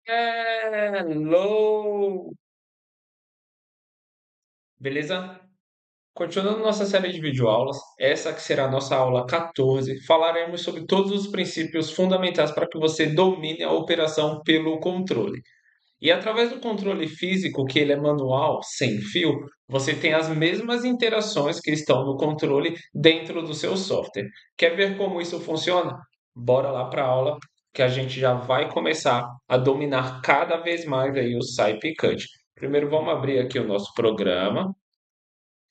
Hello! Beleza? Continuando nossa série de videoaulas, essa que será a nossa aula 14, falaremos sobre todos os princípios fundamentais para que você domine a operação pelo controle. E através do controle físico, que ele é manual, sem fio, você tem as mesmas interações que estão no controle dentro do seu software. Quer ver como isso funciona? Bora lá para a aula que a gente já vai começar a dominar cada vez mais aí o SciPyCut. Primeiro vamos abrir aqui o nosso programa,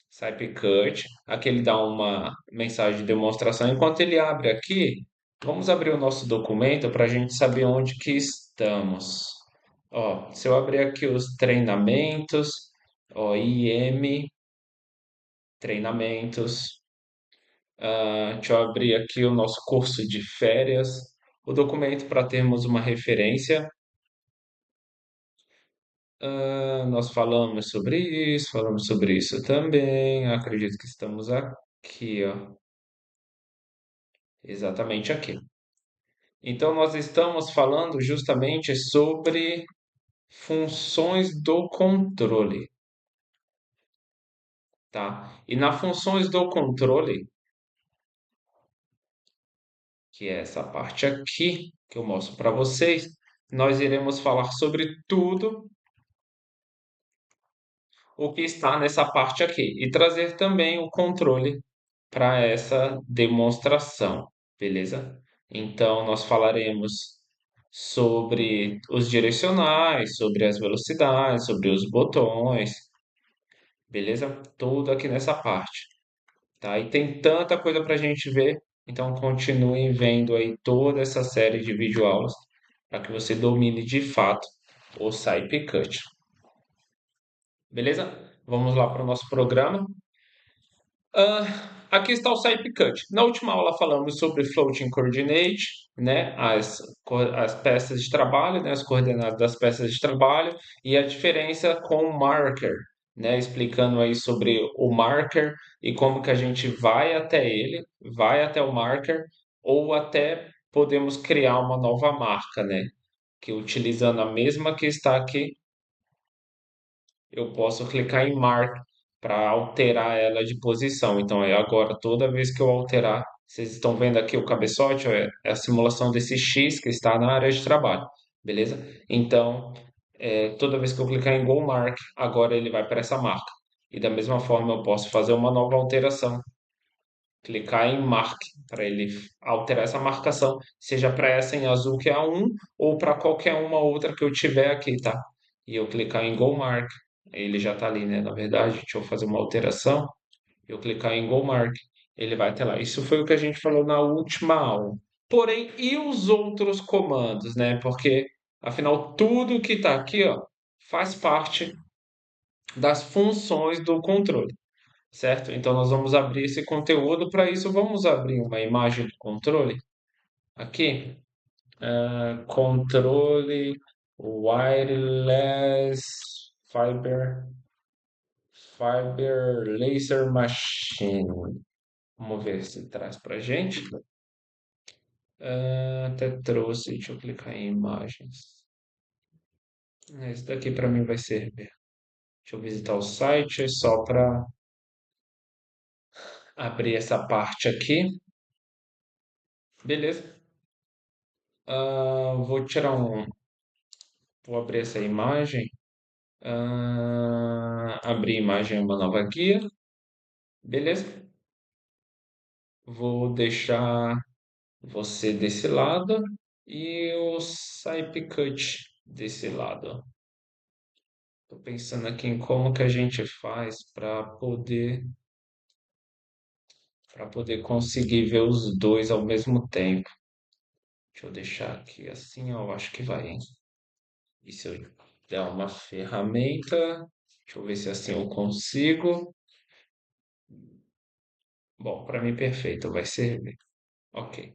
SciPyCut. Aqui ele dá uma mensagem de demonstração. Enquanto ele abre aqui, vamos abrir o nosso documento para a gente saber onde que estamos. Ó, se eu abrir aqui os treinamentos, ó, IM, treinamentos, deixa eu abrir aqui o nosso curso de férias, o documento para termos uma referência. Nós falamos sobre isso também. Acredito que estamos aqui, ó, exatamente aqui. Então, nós estamos falando justamente sobre funções do controle, tá? E nas funções do controle, que é essa parte aqui que eu mostro para vocês, nós iremos falar sobre tudo o que está nessa parte aqui e trazer também o controle para essa demonstração, beleza? Então, nós falaremos sobre os direcionais, sobre as velocidades, sobre os botões, beleza? Tudo aqui nessa parte, tá? E tem tanta coisa para a gente ver, então continuem vendo aí toda essa série de videoaulas para que você domine de fato o SciPyCut, beleza? Vamos lá para o nosso programa. Aqui está o SciPyCut. Na última aula falamos sobre Floating Coordinate, né, as peças de trabalho, né, as coordenadas das peças de trabalho e a diferença com o marker, né, explicando aí sobre o marker e como que a gente vai até ele, vai até o marker ou até podemos criar uma nova marca, né, que utilizando a mesma que está aqui, eu posso clicar em Mark para alterar ela de posição. Então, agora, toda vez que eu alterar, vocês estão vendo aqui o cabeçote, ó, é a simulação desse X que está na área de trabalho, beleza? Então, toda vez que eu clicar em Go Mark, agora ele vai para essa marca. E da mesma forma, eu posso fazer uma nova alteração. Clicar em Mark para ele alterar essa marcação, seja para essa em azul que é a 1 ou para qualquer uma outra que eu tiver aqui, tá? E eu clicar em Go Mark, ele já está ali, né? Na verdade, deixa eu fazer uma alteração. Eu clicar em Go Mark, ele vai até lá. Isso foi o que a gente falou na última aula. Porém, e os outros comandos, né? Porque afinal tudo que está aqui, ó, faz parte das funções do controle, certo? Então nós vamos abrir esse conteúdo. Para isso, vamos abrir uma imagem do controle aqui. Controle wireless fiber laser machine. Vamos ver se traz para gente. Até trouxe. Deixa eu clicar em imagens. Esse daqui para mim vai servir. Deixa eu visitar o site só para abrir essa parte aqui. Beleza. Vou tirar um. Vou abrir essa imagem. Abrir imagem em uma nova guia. Beleza? Vou deixar você desse lado e o SciPyCut desse lado. Estou pensando aqui em como que a gente faz para poder conseguir ver os dois ao mesmo tempo. Deixa eu deixar aqui assim, ó, eu acho que vai, hein? E se eu der uma ferramenta, deixa eu ver se assim eu consigo. Bom, para mim perfeito, vai servir. Ok.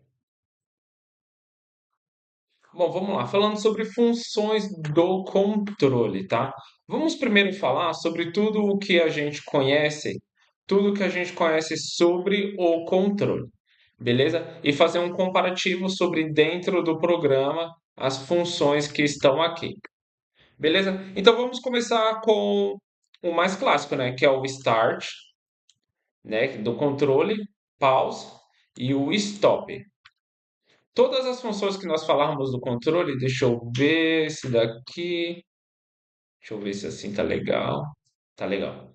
Bom, vamos lá. Falando sobre funções do controle, tá? Vamos primeiro falar sobre tudo que a gente conhece sobre o controle, beleza? E fazer um comparativo sobre dentro do programa as funções que estão aqui. Beleza? Então vamos começar com o mais clássico, né? Que é o start, né? Do controle, pause e o stop. Todas as funções que nós falarmos do controle, deixa eu ver esse daqui. Deixa eu ver se assim tá legal. Tá legal.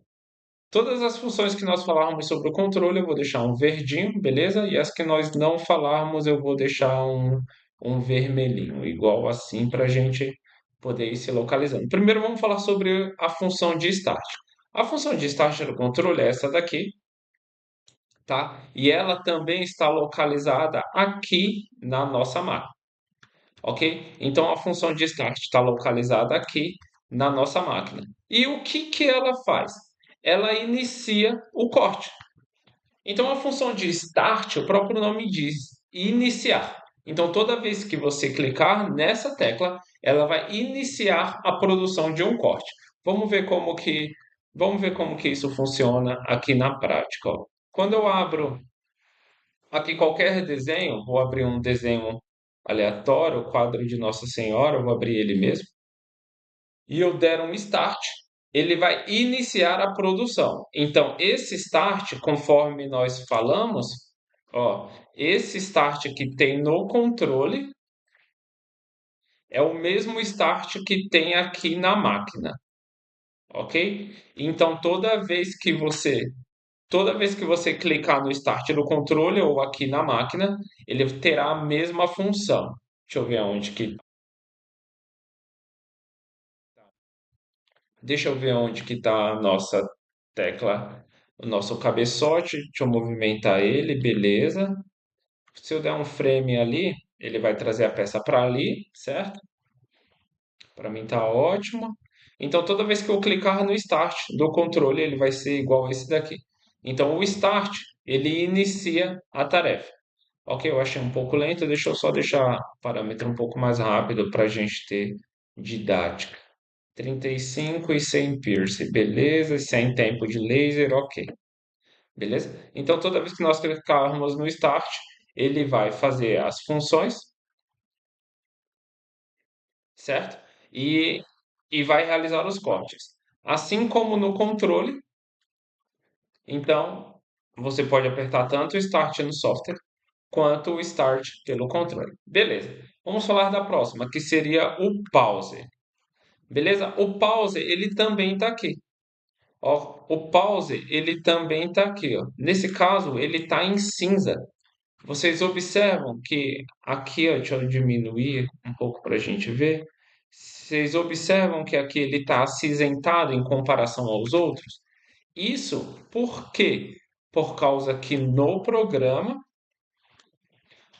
Todas as funções que nós falarmos sobre o controle, eu vou deixar um verdinho, beleza? E as que nós não falarmos, eu vou deixar um vermelhinho, igual assim, para a gente poder ir se localizando. Primeiro, vamos falar sobre a função de start. A função de start do controle é essa daqui, tá? E ela também está localizada aqui na nossa máquina, ok? Então, a função de start está localizada aqui na nossa máquina. E o que que ela faz? Ela inicia o corte. Então, a função de start, o próprio nome diz iniciar. Então, toda vez que você clicar nessa tecla, ela vai iniciar a produção de um corte. Vamos ver vamos ver como que isso funciona aqui na prática, ó. Quando eu abro aqui qualquer desenho, vou abrir um desenho aleatório, o quadro de Nossa Senhora, eu vou abrir ele mesmo, e eu der um start, ele vai iniciar a produção. Então, esse start, conforme nós falamos, ó, esse start que tem no controle é o mesmo start que tem aqui na máquina, ok? Então, toda vez que você clicar no start do controle ou aqui na máquina, ele terá a mesma função. Deixa eu ver deixa eu ver onde que está a nossa tecla, o nosso cabeçote. Deixa eu movimentar ele, beleza. Se eu der um frame ali, ele vai trazer a peça para ali, certo? Para mim tá ótimo. Então toda vez que eu clicar no start do controle, ele vai ser igual a esse daqui. Então o start, ele inicia a tarefa. Ok, eu achei um pouco lento, deixa eu só deixar o parâmetro um pouco mais rápido para a gente ter didática. 35 e sem piercing, beleza? Sem tempo de laser, ok. Beleza? Então, toda vez que nós clicarmos no Start, ele vai fazer as funções, certo? E vai realizar os cortes. Assim como no controle, então, você pode apertar tanto o Start no software, quanto o Start pelo controle. Beleza. Vamos falar da próxima, que seria o Pause. Beleza? O Pause, ele também está aqui. Ó, o pause, ele também está aqui, ó. Nesse caso, ele está em cinza. Vocês observam que aqui, ó, deixa eu diminuir um pouco para a gente ver. Vocês observam que aqui ele está acinzentado em comparação aos outros? Isso por quê? Por causa que no programa,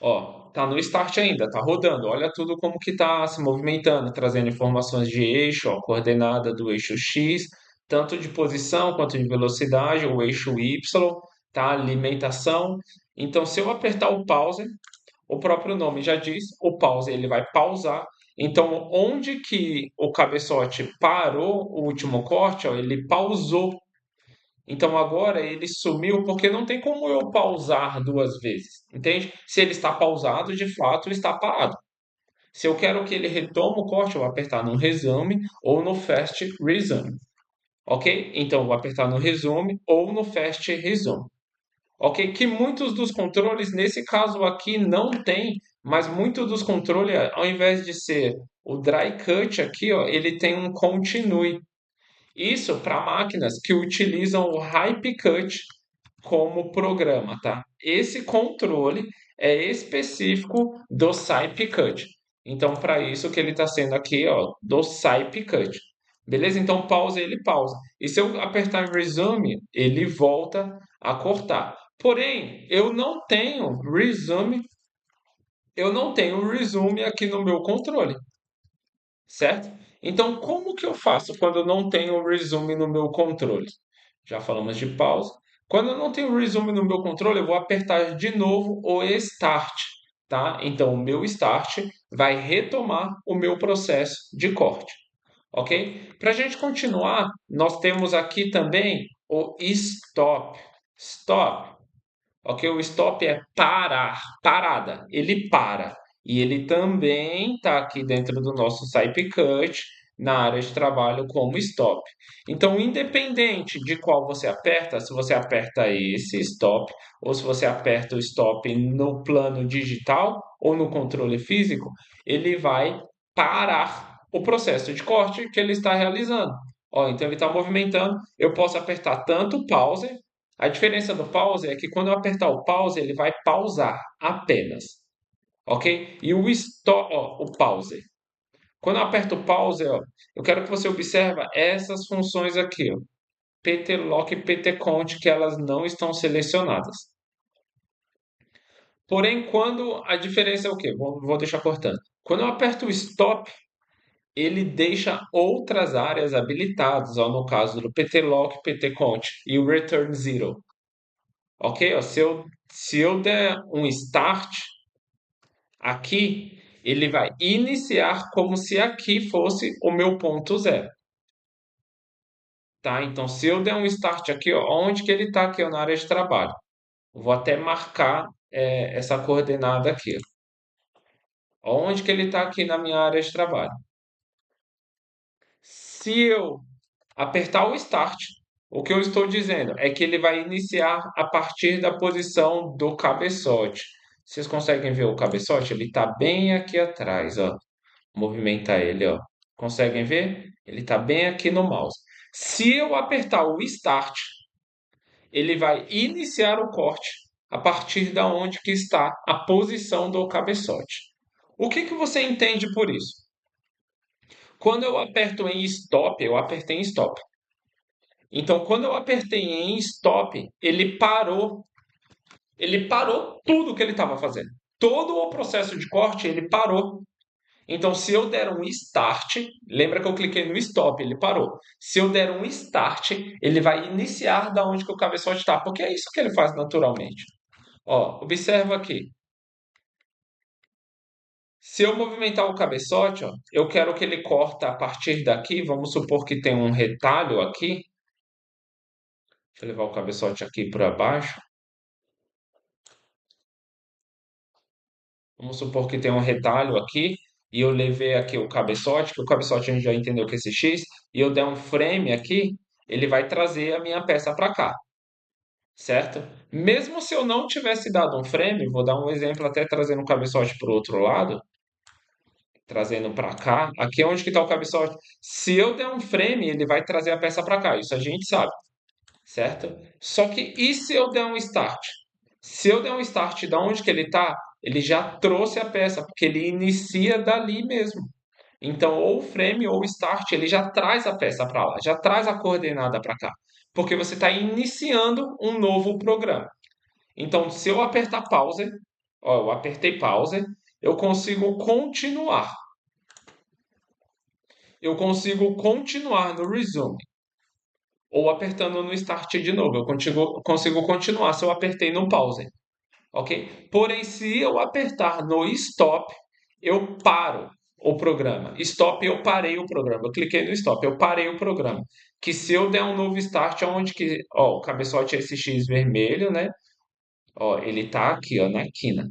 ó, tá no start ainda, tá rodando. Olha tudo como que tá se movimentando, trazendo informações de eixo, ó, coordenada do eixo X, tanto de posição quanto de velocidade, o eixo Y, tá? Alimentação. Então, se eu apertar o pause, o próprio nome já diz, o pause ele vai pausar. Então, onde que o cabeçote parou o último corte, ó, ele pausou. Então agora ele sumiu porque não tem como eu pausar duas vezes, entende? Se ele está pausado, de fato ele está parado. Se eu quero que ele retome o corte, eu vou apertar no resume ou no fast resume, ok? Então eu vou apertar no resume ou no fast resume, ok? Que muitos dos controles, nesse caso aqui, não tem, mas muitos dos controles, ao invés de ser o dry cut aqui, ó, ele tem um continue. Isso para máquinas que utilizam o HyperCut como programa, tá? Esse controle é específico do SciPcut. Então, para isso que ele está sendo aqui, ó, do SciPcut. Beleza? Então, pausa, ele pausa. E se eu apertar em Resume, ele volta a cortar. Porém, eu não tenho Resume aqui no meu controle, certo? Então, como que eu faço quando eu não tenho resume no meu controle? Já falamos de pausa. Quando eu não tenho resume no meu controle, eu vou apertar de novo o Start, tá? Então, o meu Start vai retomar o meu processo de corte, ok? Para a gente continuar, nós temos aqui também o Stop. Stop, ok? O Stop é parar, parada. Ele para. E ele também está aqui dentro do nosso CypCut, na área de trabalho como stop. Então, independente de qual você aperta, se você aperta esse stop, ou se você aperta o stop no plano digital ou no controle físico, ele vai parar o processo de corte que ele está realizando. Ó, então ele está movimentando. Eu posso apertar tanto o pause. A diferença do pause é que quando eu apertar o pause, ele vai pausar apenas, ok? E o stop, ó, o pause. Quando eu aperto o pause, ó, eu quero que você observe essas funções aqui, ó, PT Lock e PT Count, que elas não estão selecionadas. Porém, quando a diferença é o quê? Vou deixar cortando. Quando eu aperto o stop, ele deixa outras áreas habilitadas, ó, no caso do PT Lock, PT Count e o Return Zero. Ok? Ó, se eu der um start aqui, ele vai iniciar como se aqui fosse o meu ponto zero. Tá? Então, se eu der um start aqui, ó, onde que ele está aqui, ó, na área de trabalho? Vou até marcar essa coordenada aqui. Ó. Onde que ele está aqui na minha área de trabalho? Se eu apertar o Start, o que eu estou dizendo é que ele vai iniciar a partir da posição do cabeçote. Vocês conseguem ver o cabeçote? Ele está bem aqui atrás, ó. Movimentar ele, ó. Conseguem ver? Ele está bem aqui no mouse. Se eu apertar o Start, ele vai iniciar o corte a partir da onde que está a posição do cabeçote. O que que você entende por isso? Quando eu aperto em stop, eu apertei em stop. Então, quando eu apertei em stop, ele parou tudo que ele estava fazendo. Todo o processo de corte, ele parou. Então, se eu der um start, lembra que eu cliquei no stop, ele parou. Se eu der um start, ele vai iniciar da onde que o cabeçote está, porque é isso que ele faz naturalmente. Ó, observa aqui. Se eu movimentar o cabeçote, ó, eu quero que ele corta a partir daqui. Vamos supor que tem um retalho aqui. Deixa eu levar o cabeçote aqui para baixo. Vamos supor que tem um retalho aqui e eu levei aqui o cabeçote, que o cabeçote a gente já entendeu que é esse X, e eu der um frame aqui, ele vai trazer a minha peça para cá, certo? Mesmo se eu não tivesse dado um frame, vou dar um exemplo até trazendo o cabeçote para o outro lado, trazendo para cá, aqui é onde que está o cabeçote. Se eu der um frame, ele vai trazer a peça para cá, isso a gente sabe, certo? Só que e se eu der um start? Se eu der um start da onde que ele está, ele já trouxe a peça, porque ele inicia dali mesmo. Então, ou o frame ou o start, ele já traz a peça para lá, já traz a coordenada para cá, porque você está iniciando um novo programa. Então, se eu apertar pause, ó, eu apertei pause, eu consigo continuar. Eu consigo continuar no resume, ou apertando no start de novo. Eu consigo continuar se eu apertei no pause. Ok? Porém, se eu apertar no stop, eu paro o programa. Stop, eu parei o programa. Eu cliquei no stop, eu parei o programa. Que se eu der um novo start, onde que, ó, o cabeçote SX vermelho, né? Ó, ele tá aqui, ó, na quina.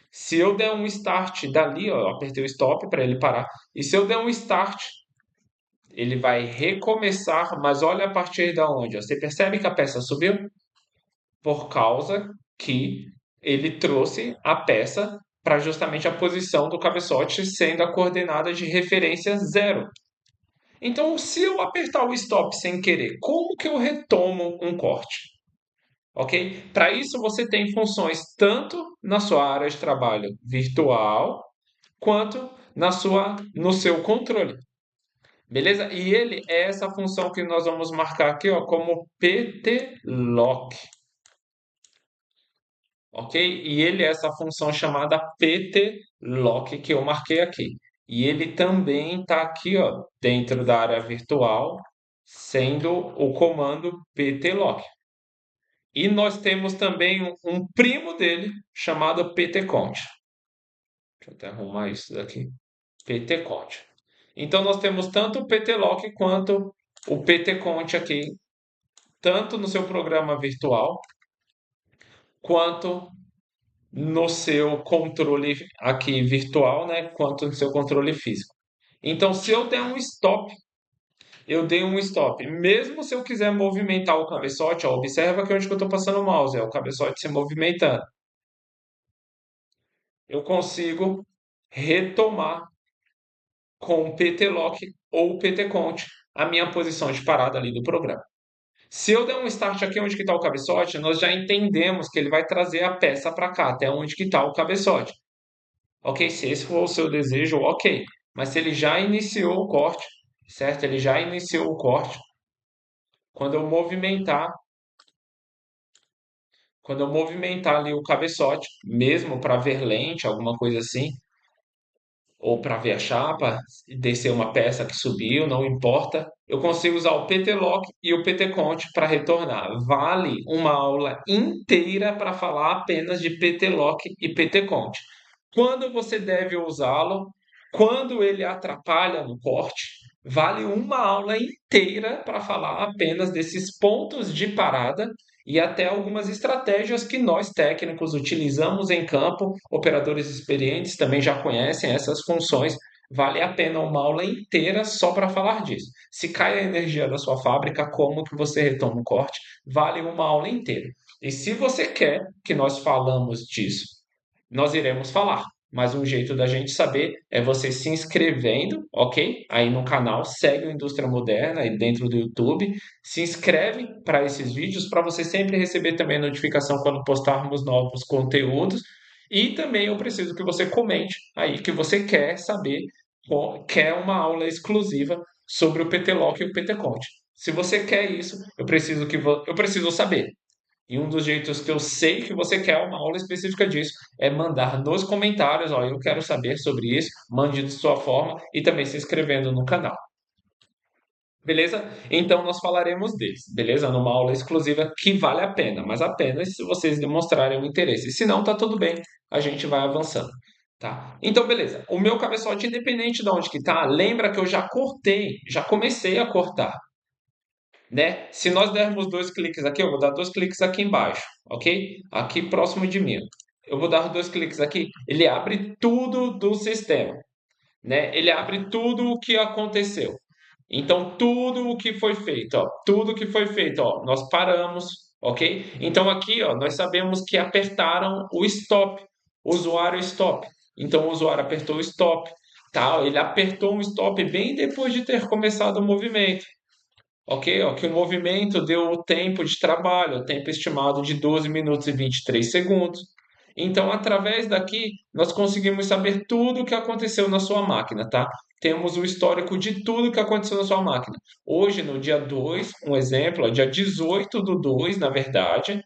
Se eu der um start dali, ó, eu apertei o stop para ele parar. E se eu der um start, ele vai recomeçar, mas olha a partir da onde, ó. Você percebe que a peça subiu? Por causa que ele trouxe a peça para justamente a posição do cabeçote sendo a coordenada de referência zero. Então, se eu apertar o stop sem querer, como que eu retomo um corte? Ok? Para isso, você tem funções tanto na sua área de trabalho virtual quanto no seu controle. Beleza? E ele é essa função que nós vamos marcar aqui, ó, como PT Lock. Ok? E ele é essa função chamada ptlock que eu marquei aqui. E ele também está aqui, ó, dentro da área virtual, sendo o comando ptlock. E nós temos também um primo dele chamado ptcont. Deixa eu até arrumar isso daqui. Ptcont. Então nós temos tanto o ptlock quanto o ptcont aqui, tanto no seu programa virtual quanto no seu controle aqui virtual, né, quanto no seu controle físico. Então, se eu der um stop, eu dei um stop. Mesmo se eu quiser movimentar o cabeçote, ó, observa que onde que eu estou passando o mouse, é o cabeçote se movimentando. Eu consigo retomar com o PT Lock ou o PT Count a minha posição de parada ali do programa. Se eu der um start aqui onde que está o cabeçote, nós já entendemos que ele vai trazer a peça para cá, até onde que está o cabeçote. Ok? Se esse for o seu desejo, ok. Mas se ele já iniciou o corte, certo? Ele já iniciou o corte. Quando eu movimentar, quando eu movimentar ali o cabeçote, mesmo para ver lente, alguma coisa assim, ou para ver a chapa, descer uma peça que subiu, não importa. Eu consigo usar o PT Lock e o PT Count para retornar. Vale uma aula inteira para falar apenas de PT Lock e PT Count. Quando você deve usá-lo, quando ele atrapalha no corte, vale uma aula inteira para falar apenas desses pontos de parada e até algumas estratégias que nós técnicos utilizamos em campo. Operadores experientes também já conhecem essas funções. Vale a pena uma aula inteira só para falar disso. Se cai a energia da sua fábrica, como que você retoma o corte? Vale uma aula inteira. E se você quer que nós falamos disso, nós iremos falar. Mas um jeito da gente saber é você se inscrevendo, ok? Aí no canal, segue o Indústria Moderna aí dentro do YouTube, se inscreve para esses vídeos para você sempre receber também a notificação quando postarmos novos conteúdos. E também eu preciso que você comente aí que você quer saber, quer uma aula exclusiva sobre o PT Lock e o PT Conte. Se você quer isso, eu preciso saber. E um dos jeitos que eu sei que você quer uma aula específica disso é mandar nos comentários, ó, eu quero saber sobre isso, mande de sua forma e também se inscrevendo no canal. Beleza? Então nós falaremos deles, beleza? Numa aula exclusiva que vale a pena, mas apenas se vocês demonstrarem o interesse. Se não, tá tudo bem, a gente vai avançando, tá? Então, beleza. O meu cabeçote, independente de onde que tá, lembra que eu já cortei, já comecei a cortar, né? Se nós dermos dois cliques aqui, eu vou dar dois cliques aqui embaixo, ok? Aqui próximo de mim. Eu vou dar dois cliques aqui, ele abre tudo do sistema, né? Ele abre tudo o que aconteceu. Então, tudo o que foi feito, ó, tudo que foi feito, ó, nós paramos, ok? Então, aqui, ó, nós sabemos que apertaram o stop, o usuário stop. Então, o usuário apertou o stop, tá? Ele apertou um stop bem depois de ter começado o movimento. Ok? Ó, que o movimento deu o tempo de trabalho, o tempo estimado de 12 minutos e 23 segundos. Então, através daqui, nós conseguimos saber tudo o que aconteceu na sua máquina, tá? Temos o histórico de tudo que aconteceu na sua máquina. Hoje, no dia 2, um exemplo, ó, dia 18 do 2, na verdade,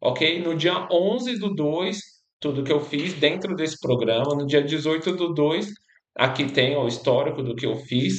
ok? No dia 11 do 2, tudo que eu fiz dentro desse programa. No dia 18 do 2, aqui tem ó, o histórico do que eu fiz,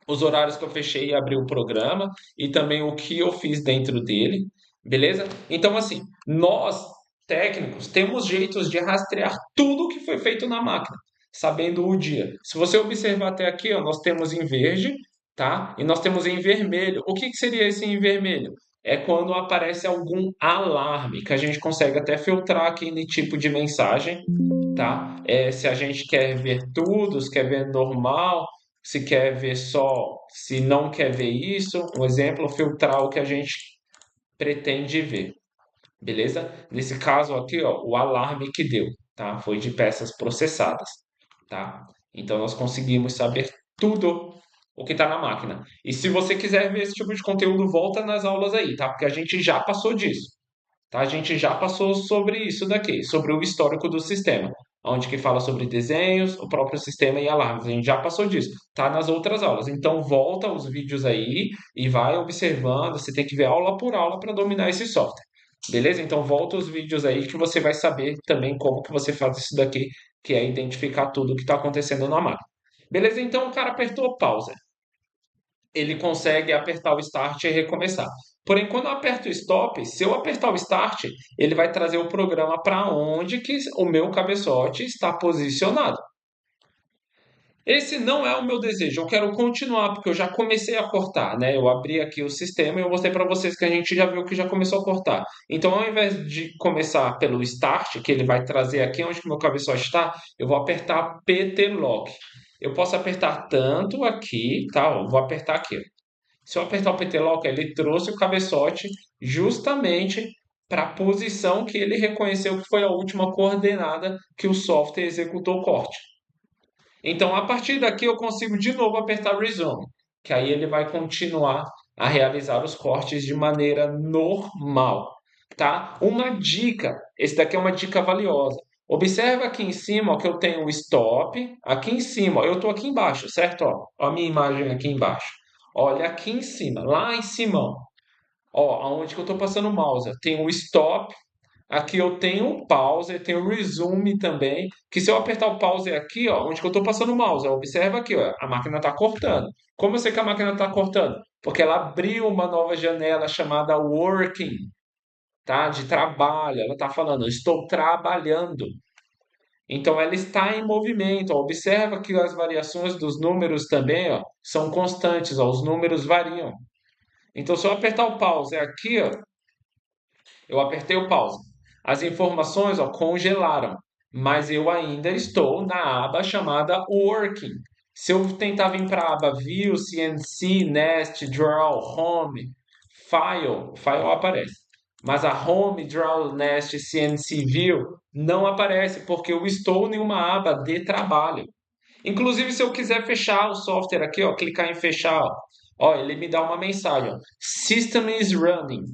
os horários que eu fechei e abri o programa e também o que eu fiz dentro dele, beleza? Então, assim, nós técnicos temos jeitos de rastrear tudo que foi feito na máquina, sabendo o dia. Se você observar até aqui, ó, nós temos em verde, tá? E nós temos em vermelho. O que que seria esse em vermelho? É quando aparece algum alarme, que a gente consegue até filtrar aqui no tipo de mensagem, tá? Se a gente quer ver tudo, se quer ver normal, se quer ver só, se não quer ver isso, um exemplo, filtrar o que a gente pretende ver, beleza? Nesse caso aqui, ó, o alarme que deu, tá? Foi de peças processadas, tá? Então nós conseguimos saber tudo o que está na máquina. E se você quiser ver esse tipo de conteúdo, volta nas aulas aí, tá? Porque a gente já passou disso. Tá? A gente já passou sobre isso daqui, sobre o histórico do sistema, onde que fala sobre desenhos, o próprio sistema e alarmes. A gente já passou disso, tá nas outras aulas. Então volta os vídeos aí e vai observando. Você tem que ver aula por aula para dominar esse software. Beleza? Então volta os vídeos aí que você vai saber também como que você faz isso daqui, que é identificar tudo o que está acontecendo na máquina. Beleza? Então o cara apertou pausa, ele consegue apertar o start e recomeçar. Porém, quando eu aperto o stop, se eu apertar o start, ele vai trazer o programa para onde que o meu cabeçote está posicionado. Esse não é o meu desejo. Eu quero continuar, porque eu já comecei a cortar, né? Eu abri aqui o sistema e eu mostrei para vocês que a gente já viu que já começou a cortar. Então, ao invés de começar pelo Start, que ele vai trazer aqui onde que o meu cabeçote está, eu vou apertar PT Lock. Eu posso apertar tanto aqui, tá? Eu vou apertar aqui. Se eu apertar o PT Lock, ele trouxe o cabeçote justamente para a posição que ele reconheceu que foi a última coordenada que o software executou o corte. Então, a partir daqui, eu consigo de novo apertar Resume, que aí ele vai continuar a realizar os cortes de maneira normal, tá? Uma dica, esse daqui é uma dica valiosa. Observa aqui em cima ó, que eu tenho o stop, aqui em cima, ó, eu estou aqui embaixo, certo? Ó, a minha imagem aqui embaixo. Olha aqui em cima, lá em cima, ó, aonde que eu estou passando o mouse. Tem o stop. Aqui eu tenho o pause, tenho o resume também, que se eu apertar o pause aqui, ó, onde que eu estou passando o mouse, ó, observa aqui, ó, a máquina está cortando. Como eu sei que a máquina está cortando? Porque ela abriu uma nova janela chamada Working, tá? De trabalho. Ela está falando, estou trabalhando. Então ela está em movimento. Ó. Observa que as variações dos números também, ó, são constantes, ó, os números variam. Então se eu apertar o pause aqui, ó, eu apertei o pause. As informações, ó, congelaram, mas eu ainda estou na aba chamada Working. Se eu tentar vir para a aba View, CNC, Nest, Draw, Home, File aparece. Mas a Home, Draw, Nest, CNC View não aparece porque eu estou em uma aba de trabalho. Inclusive, se eu quiser fechar o software aqui, ó, clicar em fechar, ó, ele me dá uma mensagem, ó, System is running.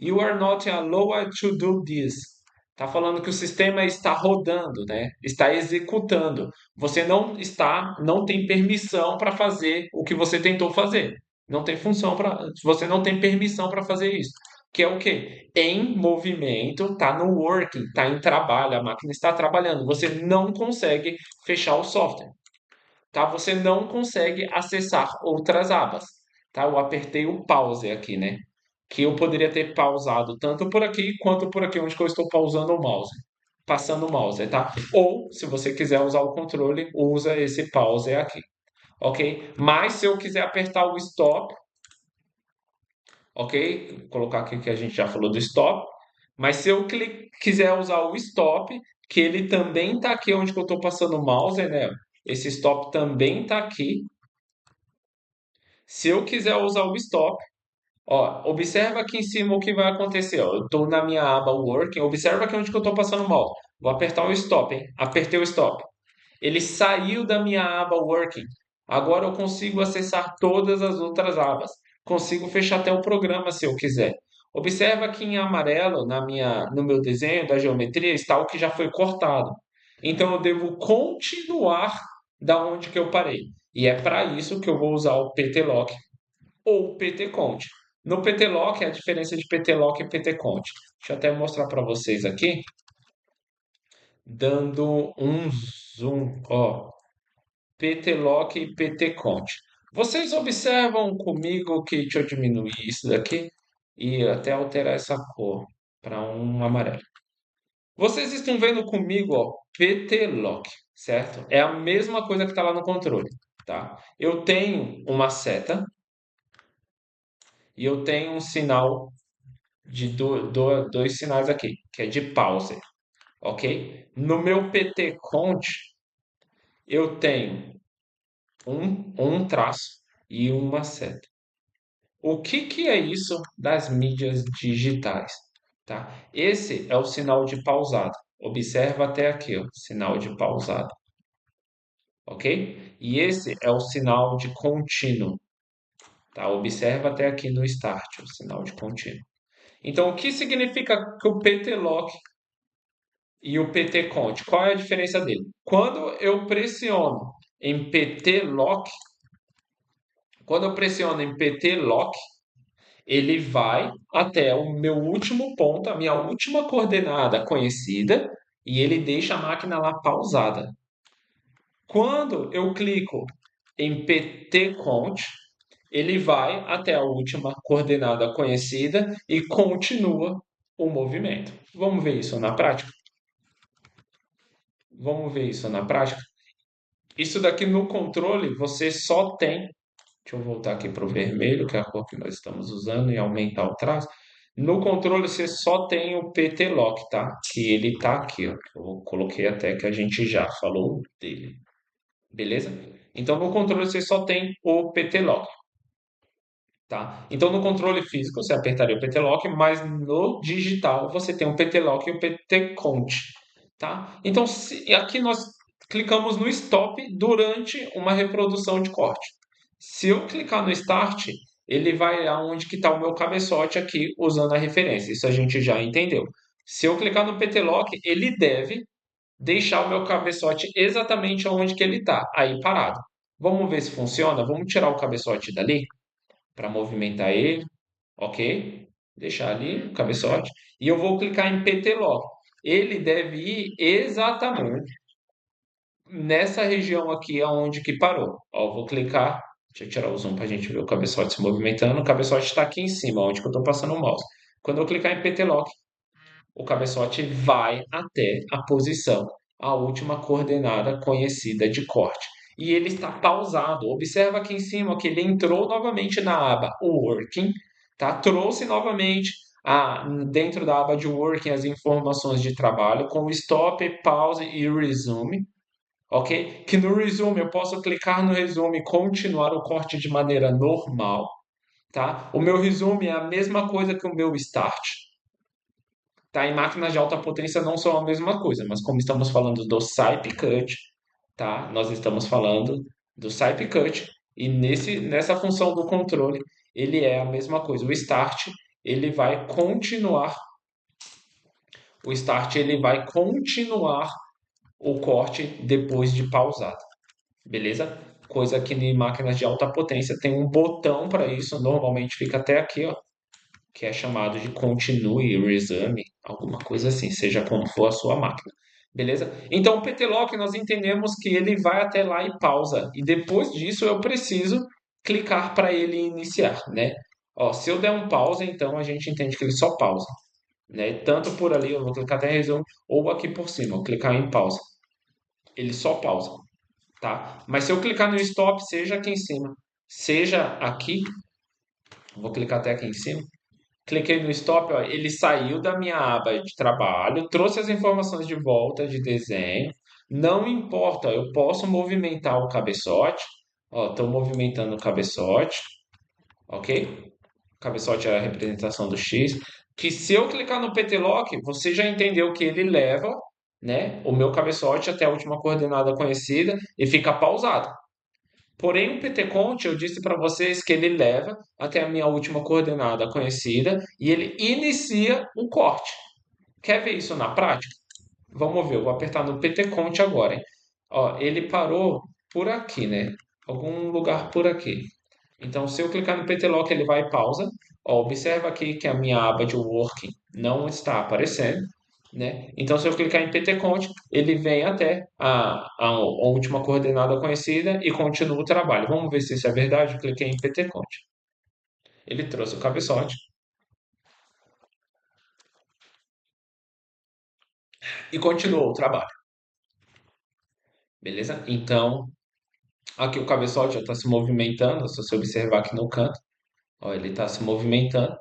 You are not allowed to do this. Tá falando que o sistema está rodando, né? Está executando. Você não tem permissão para fazer o que você tentou fazer. Não tem função para, você não tem permissão para fazer isso. Que é o quê? Em movimento, tá no working, tá em trabalho, a máquina está trabalhando. Você não consegue fechar o software, tá? Você não consegue acessar outras abas, tá? Eu apertei o pause aqui, né? Que eu poderia ter pausado tanto por aqui quanto por aqui, onde que eu estou pausando o mouse, passando o mouse, tá? Ou, se você quiser usar o controle, usa esse pause aqui, ok? Mas se eu quiser apertar o stop, ok? Vou colocar aqui que a gente já falou do stop. Mas se eu quiser usar o stop, que ele também está aqui onde que eu estou passando o mouse, né? Esse stop também está aqui. Se eu quiser usar o stop, ó, observa aqui em cima o que vai acontecer. Ó. Eu estou na minha aba Working, observa aqui onde que eu estou passando o mouse. Vou apertar o stop, hein? Apertei o stop. Ele saiu da minha aba Working. Agora eu consigo acessar todas as outras abas. Consigo fechar até o programa se eu quiser. Observa que em amarelo, no meu desenho da geometria, está o que já foi cortado. Então eu devo continuar da onde que eu parei. E é para isso que eu vou usar o PT-Lock ou PT-Cont. No PT-Lock, a diferença de PT-Lock e PT-Cont. Deixa eu até mostrar para vocês aqui, dando um zoom. Ó, PT-Lock e PT-Cont. Vocês observam comigo que deixa eu diminuir isso daqui e até alterar essa cor para um amarelo. Vocês estão vendo comigo, ó, PT-Lock, certo? É a mesma coisa que está lá no controle, tá? Eu tenho uma seta e eu tenho um sinal de dois sinais aqui, que é de pause, ok? No meu PT-Cont, eu tenho um traço e uma seta. O que que é isso das mídias digitais? Tá? Esse é o sinal de pausado. Observa até aqui, ó, sinal de pausado, ok? E esse é o sinal de contínuo, tá? Observa até aqui no start, o sinal de contínuo. Então, o que significa que o PT-Lock e o PT-Cont? Qual é a diferença dele? Quando eu pressiono em PT-Lock, quando eu pressiono em PT-Lock, ele vai até o meu último ponto, a minha última coordenada conhecida, e ele deixa a máquina lá pausada. Quando eu clico em PT-Cont, ele vai até a última coordenada conhecida e continua o movimento. Vamos ver isso na prática? Vamos ver isso na prática? Isso daqui no controle você só tem. Deixa eu voltar aqui para o vermelho, que é a cor que nós estamos usando, e aumentar o traço. No controle você só tem o PT Lock, tá? Que ele tá aqui, ó. Eu coloquei até que a gente já falou dele. Beleza? Então no controle você só tem o PT Lock, tá? Então no controle físico você apertaria o PT Lock, mas no digital você tem o PT Lock e o PT Count, tá? Então aqui nós clicamos no stop durante uma reprodução de corte. Se eu clicar no Start, ele vai aonde que está o meu cabeçote aqui, usando a referência. Isso a gente já entendeu. Se eu clicar no PT Lock, ele deve deixar o meu cabeçote exatamente onde que ele está, aí parado. Vamos ver se funciona? Vamos tirar o cabeçote dali para movimentar ele, ok? Deixar ali o cabeçote. E eu vou clicar em PT Lock. Ele deve ir exatamente nessa região aqui aonde que parou. Ó, vou clicar, deixa eu tirar o zoom para a gente ver o cabeçote se movimentando. O cabeçote está aqui em cima, onde que eu estou passando o mouse. Quando eu clicar em PT Lock, o cabeçote vai até a posição, a última coordenada conhecida de corte. E ele está pausado. Observa aqui em cima que ele entrou novamente na aba Working, tá? Trouxe novamente dentro da aba de Working as informações de trabalho com stop, pause e resume, ok? Que no resume eu posso clicar no resume e continuar o corte de maneira normal, tá? O meu resume é a mesma coisa que o meu start, tá? Em máquinas de alta potência não são a mesma coisa, mas como estamos falando do Swipe Cut, tá? Nós estamos falando do Swipe Cut e nessa função do controle ele é a mesma coisa. Ele vai continuar, o start ele vai continuar o corte depois de pausado. Beleza? Coisa que em máquinas de alta potência tem um botão para isso, normalmente fica até aqui, ó, que é chamado de continue, resume, alguma coisa assim, seja como for a sua máquina. Beleza? Então o PT Lock nós entendemos que ele vai até lá e pausa, e depois disso eu preciso clicar para ele iniciar, né? Ó, se eu der um pause, então a gente entende que ele só pausa, né? Tanto por ali, eu vou clicar até resume, ou aqui por cima, eu clicar em pausa. Ele só pausa, tá? Mas se eu clicar no stop, seja aqui em cima, seja aqui, vou clicar até aqui em cima, cliquei no stop, ó, ele saiu da minha aba de trabalho, trouxe as informações de volta de desenho, não importa, eu posso movimentar o cabeçote, ó, estou movimentando o cabeçote, ok? O cabeçote é a representação do X, que se eu clicar no PT Lock, você já entendeu que ele leva, né, o meu cabeçote até a última coordenada conhecida e fica pausado. Porém, o PT Conte, eu disse para vocês que ele leva até a minha última coordenada conhecida e ele inicia o corte. Quer ver isso na prática? Vamos ver, eu vou apertar no PT Conte agora, hein? Ó, ele parou por aqui, né? Algum lugar por aqui. Então, se eu clicar no PT Lock, ele vai e pausa. Ó, observa aqui que a minha aba de Working não está aparecendo, né? Então, se eu clicar em PT Count, ele vem até a última coordenada conhecida e continua o trabalho. Vamos ver se isso é verdade. Eu cliquei em PT Count. Ele trouxe o cabeçote e continuou o trabalho. Beleza? Então, aqui o cabeçote já está se movimentando. Se você observar aqui no canto, ó, ele está se movimentando,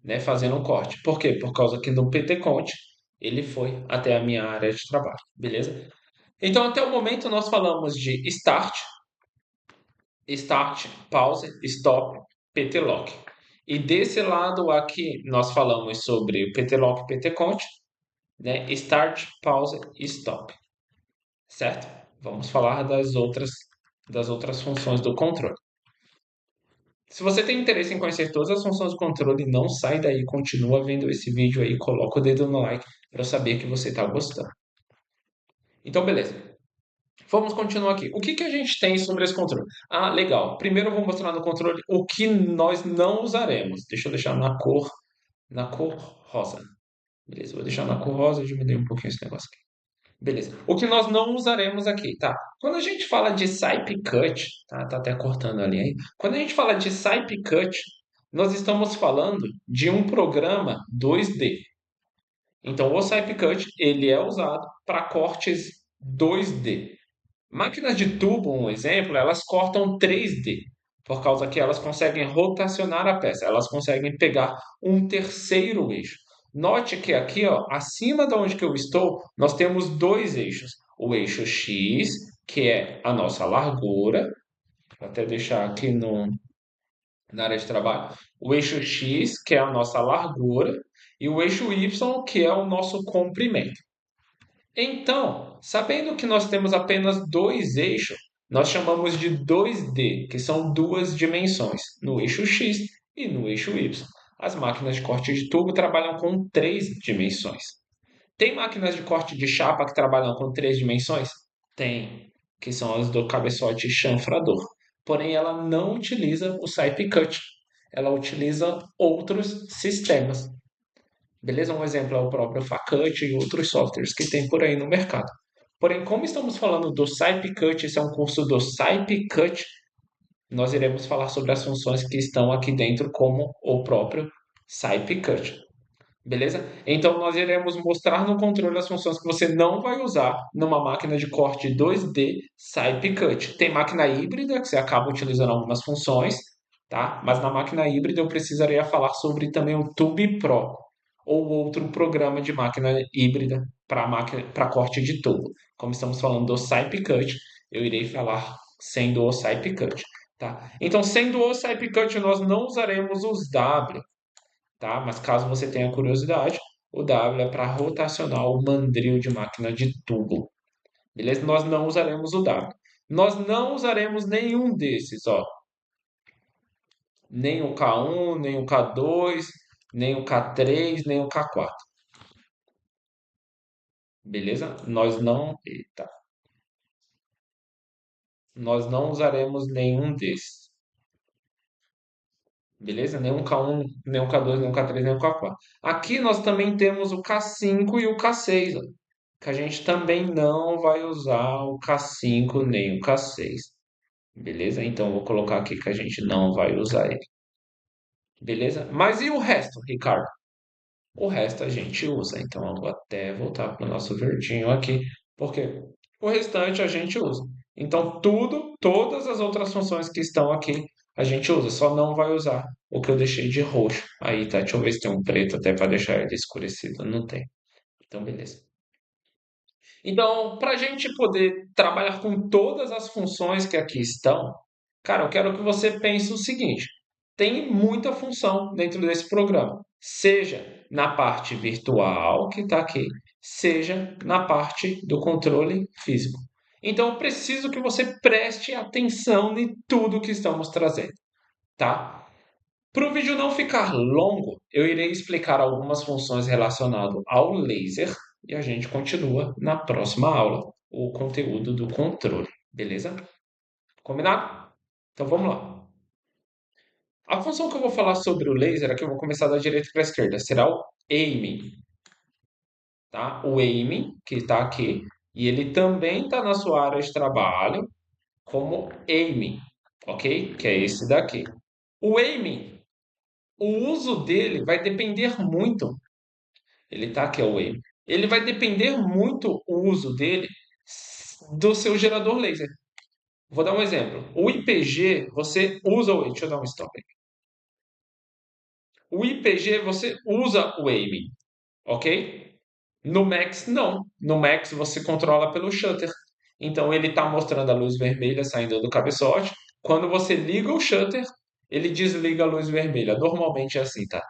né, fazendo um corte. Por quê? Por causa que no PT Count ele foi até a minha área de trabalho, beleza? Então, até o momento nós falamos de start, pause, stop, PT Lock. E desse lado aqui nós falamos sobre o PT Lock e PT Count, né? Start, pause e stop, certo? Vamos falar das outras funções do controle. Se você tem interesse em conhecer todas as funções do controle, não sai daí, continua vendo esse vídeo aí, coloca o dedo no like para eu saber que você está gostando. Então, beleza. Vamos continuar aqui. O que que a gente tem sobre esse controle? Ah, legal. Primeiro eu vou mostrar no controle o que nós não usaremos. Deixa eu deixar na cor rosa. Beleza, vou deixar na cor rosa e diminuir um pouquinho esse negócio aqui. Beleza. O que nós não usaremos aqui, tá? Quando a gente fala de Swipe Cut, tá até cortando ali, hein? Quando a gente fala de Swipe Cut, nós estamos falando de um programa 2D. Então, o Swipe Cut, ele é usado para cortes 2D. Máquinas de tubo, um exemplo, elas cortam 3D, por causa que elas conseguem rotacionar a peça, elas conseguem pegar um terceiro eixo. Note que aqui, ó, acima de onde que eu estou, nós temos dois eixos. O eixo X, que é a nossa largura, vou até deixar aqui na área de trabalho, o eixo X, que é a nossa largura, e o eixo Y, que é o nosso comprimento. Então, sabendo que nós temos apenas dois eixos, nós chamamos de 2D, que são duas dimensões, no eixo X e no eixo Y. As máquinas de corte de tubo trabalham com três dimensões. Tem máquinas de corte de chapa que trabalham com três dimensões? Tem, que são as do cabeçote chanfrador. Porém, ela não utiliza o Swipe Cut. Ela utiliza outros sistemas. Beleza? Um exemplo é o próprio Facut e outros softwares que tem por aí no mercado. Porém, como estamos falando do SciPicut, esse é um curso do SciPicut, nós iremos falar sobre as funções que estão aqui dentro, como o próprio SciPicut. Beleza? Então, nós iremos mostrar no controle as funções que você não vai usar numa máquina de corte 2D SciPicut. Tem máquina híbrida, que você acaba utilizando algumas funções, tá? Mas na máquina híbrida eu precisaria falar sobre também o Tube Pro, ou outro programa de máquina híbrida para máquina para corte de tubo. Como estamos falando do SciPicut, eu irei falar sendo o SciPicut, tá? Então, sendo o SciPicut, nós não usaremos os W, tá? Mas caso você tenha curiosidade, o W é para rotacionar o mandril de máquina de tubo, beleza? Nós não usaremos o W. Nós não usaremos nenhum desses, ó. Nem o K1, nem o K2, nem o K3, nem o K4. Beleza? Eita, nós não usaremos nenhum desses. Beleza? Nenhum K1, nenhum K2, nenhum K3, nenhum K4. Aqui nós também temos o K5 e o K6, ó, que a gente também não vai usar o K5 nem o K6. Beleza? Então eu vou colocar aqui que a gente não vai usar ele. Beleza? Mas e o resto, Ricardo? O resto a gente usa. Então eu vou até voltar para o nosso verdinho aqui, porque o restante a gente usa. Então tudo, todas as outras funções que estão aqui a gente usa, só não vai usar o que eu deixei de roxo. Aí, tá? Deixa eu ver se tem um preto até para deixar ele escurecido. Não tem. Então, beleza. Então, para a gente poder trabalhar com todas as funções que aqui estão, cara, eu quero que você pense o seguinte: tem muita função dentro desse programa, seja na parte virtual que está aqui, seja na parte do controle físico. Então, eu preciso que você preste atenção em tudo que estamos trazendo, tá? Para o vídeo não ficar longo, eu irei explicar algumas funções relacionadas ao laser e a gente continua na próxima aula, o conteúdo do controle, beleza? Combinado? Então vamos lá. A função que eu vou falar sobre o laser aqui, eu vou começar da direita para a esquerda, será o aiming, tá? O aiming, que está aqui, e ele também está na sua área de trabalho como aiming, ok? Que é esse daqui. O aiming, o uso dele vai depender muito. Ele está aqui, é o aiming. Ele vai depender muito o uso dele do seu gerador laser. Vou dar um exemplo. O IPG, você usa o. Deixa eu dar um stop aqui. O IPG, você usa o aiming, ok? No Max, não. No Max, você controla pelo shutter. Então, ele está mostrando a luz vermelha saindo do cabeçote. Quando você liga o shutter, ele desliga a luz vermelha. Normalmente é assim, tá?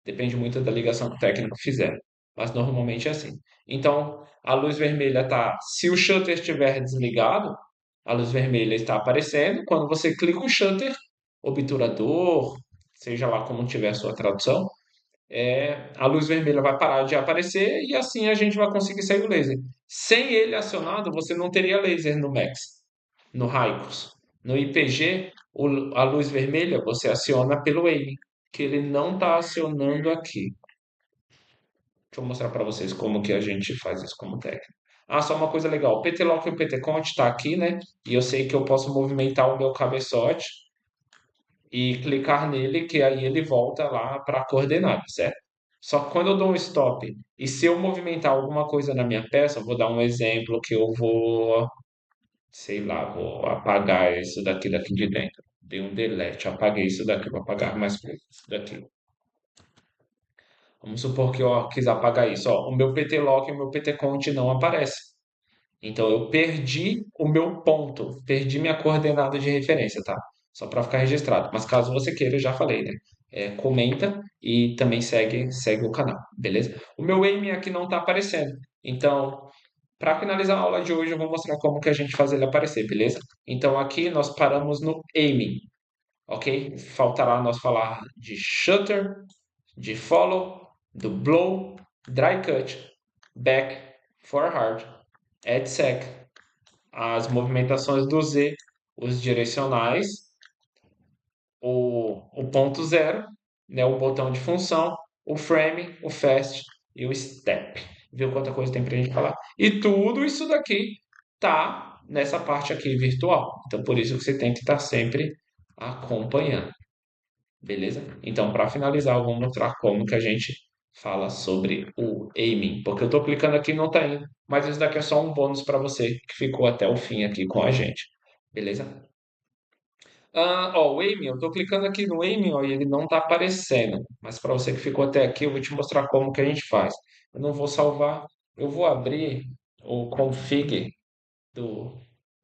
Depende muito da ligação que o técnico fizer. Mas normalmente é assim. Então, a luz vermelha está. Se o shutter estiver desligado, a luz vermelha está aparecendo. Quando você clica o shutter, obturador, seja lá como tiver a sua tradução, a luz vermelha vai parar de aparecer e assim a gente vai conseguir sair do laser. Sem ele acionado, você não teria laser no Max, no Raikos. No IPG, a luz vermelha você aciona pelo aiming, que ele não está acionando aqui. Deixa eu mostrar para vocês como que a gente faz isso como técnico. Ah, só uma coisa legal. O PT Lock e o PT Count está aqui, né? E eu sei que eu posso movimentar o meu cabeçote e clicar nele, que aí ele volta lá para a coordenada, certo? Só que quando eu dou um stop e se eu movimentar alguma coisa na minha peça, eu vou dar um exemplo que eu vou Sei lá, vou apagar isso daqui de dentro. Dei um delete, apaguei isso daqui para apagar mais coisas daqui. Vamos supor que eu quis apagar isso. Ó, o meu PT lock e o meu PT cont não aparecem. Então eu perdi o meu ponto, perdi minha coordenada de referência, tá? Só para ficar registrado. Mas caso você queira, eu já falei, né? Comenta e também segue o canal, beleza? O meu aim aqui não está aparecendo. Então, para finalizar a aula de hoje, eu vou mostrar como que a gente faz ele aparecer, beleza? Então aqui nós paramos no aiming, ok? Faltará nós falar de shutter, de follow, do blow, dry cut, back, forward, add sec, as movimentações do Z, os direcionais, o ponto zero, né, o botão de função, o frame, o fast e o step. Viu quanta coisa tem para a gente falar? E tudo isso daqui tá nessa parte aqui virtual. Então, por isso que você tem que estar sempre acompanhando. Beleza? Então, para finalizar, eu vou mostrar como que a gente fala sobre o aiming. Porque eu estou clicando aqui e não está indo. Mas isso daqui é só um bônus para você que ficou até o fim aqui com a gente. Beleza? Ó, o aiming, eu estou clicando aqui no aiming, ó, e ele não está aparecendo. Mas para você que ficou até aqui, eu vou te mostrar como que a gente faz. Eu não vou salvar, eu vou abrir o config do.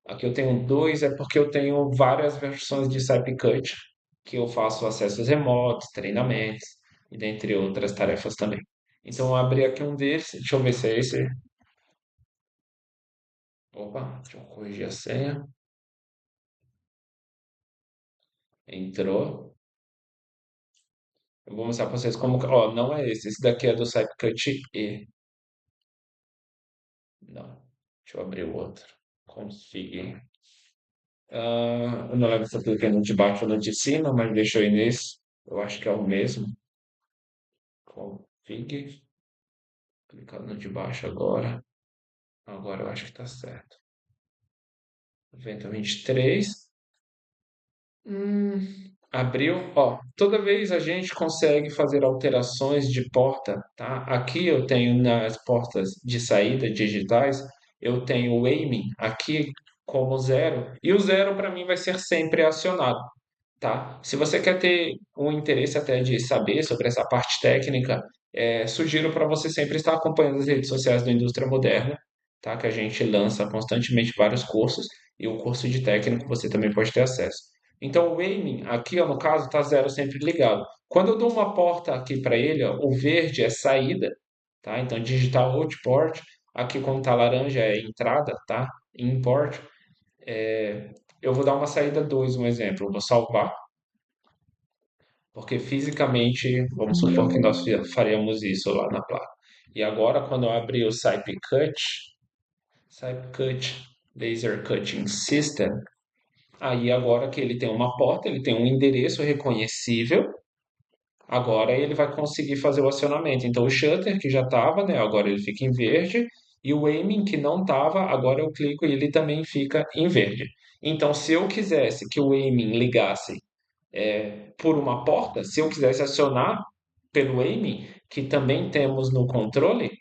Aqui eu tenho dois, é porque eu tenho várias versões de CypCut que eu faço acessos remotos, treinamentos e dentre outras tarefas também. Então eu abri aqui um deles, deixa eu ver se é esse. Opa, deixa eu corrigir a senha. Entrou. Eu vou mostrar para vocês como. Ó, não é esse. Esse daqui é do CypCut E. Não. Deixa eu abrir o outro. Config. Eu não lembro se eu cliquei no de baixo ou no de cima, mas deixa eu ir nesse. Eu acho que é o mesmo. Config. Clicar no de baixo agora. Agora eu acho que tá certo. 9023. Abriu. Ó, toda vez a gente consegue fazer alterações de porta, tá? Aqui eu tenho nas portas de saída digitais, eu tenho o aiming aqui como zero, e o zero para mim vai ser sempre acionado, tá? Se você quer ter um interesse até de saber sobre essa parte técnica, sugiro para você sempre estar acompanhando as redes sociais da Indústria Moderna, tá? Que a gente lança constantemente vários cursos e o curso de técnico você também pode ter acesso. Então o aiming aqui, ó, no caso, está zero sempre ligado. Quando eu dou uma porta aqui para ele, ó, o verde é saída, tá? Então digitar outport, aqui como está laranja é entrada, tá? Import. Eu vou dar uma saída 2, um exemplo. Eu vou salvar, porque fisicamente, vamos supor que nós faríamos isso lá na placa. E agora, quando eu abrir o CypCut Laser Cutting System, aí agora que ele tem uma porta, ele tem um endereço reconhecível, agora ele vai conseguir fazer o acionamento. Então o shutter que já estava, né, agora ele fica em verde, e o aiming que não estava, agora eu clico e ele também fica em verde. Então se eu quisesse que o aiming ligasse por uma porta, se eu quisesse acionar pelo aiming, que também temos no controle,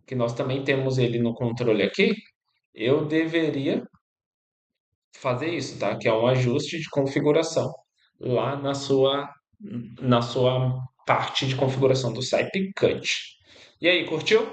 que nós também temos ele no controle aqui, eu deveria fazer isso, tá? Que é um ajuste de configuração lá na sua parte de configuração do CypCut. E aí, curtiu?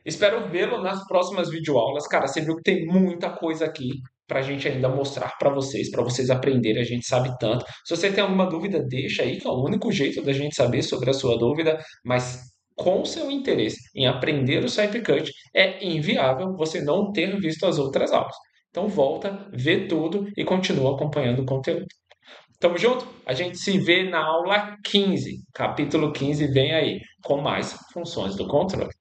Espero vê-lo nas próximas videoaulas. Cara, você viu que tem muita coisa aqui para a gente ainda mostrar para vocês aprenderem. A gente sabe tanto. Se você tem alguma dúvida, deixa aí, que é o único jeito da gente saber sobre a sua dúvida. Mas com seu interesse em aprender o CypCut, é inviável você não ter visto as outras aulas. Então volta, vê tudo e continua acompanhando o conteúdo. Tamo junto? A gente se vê na aula 15. Capítulo 15 vem aí, com mais funções do controle.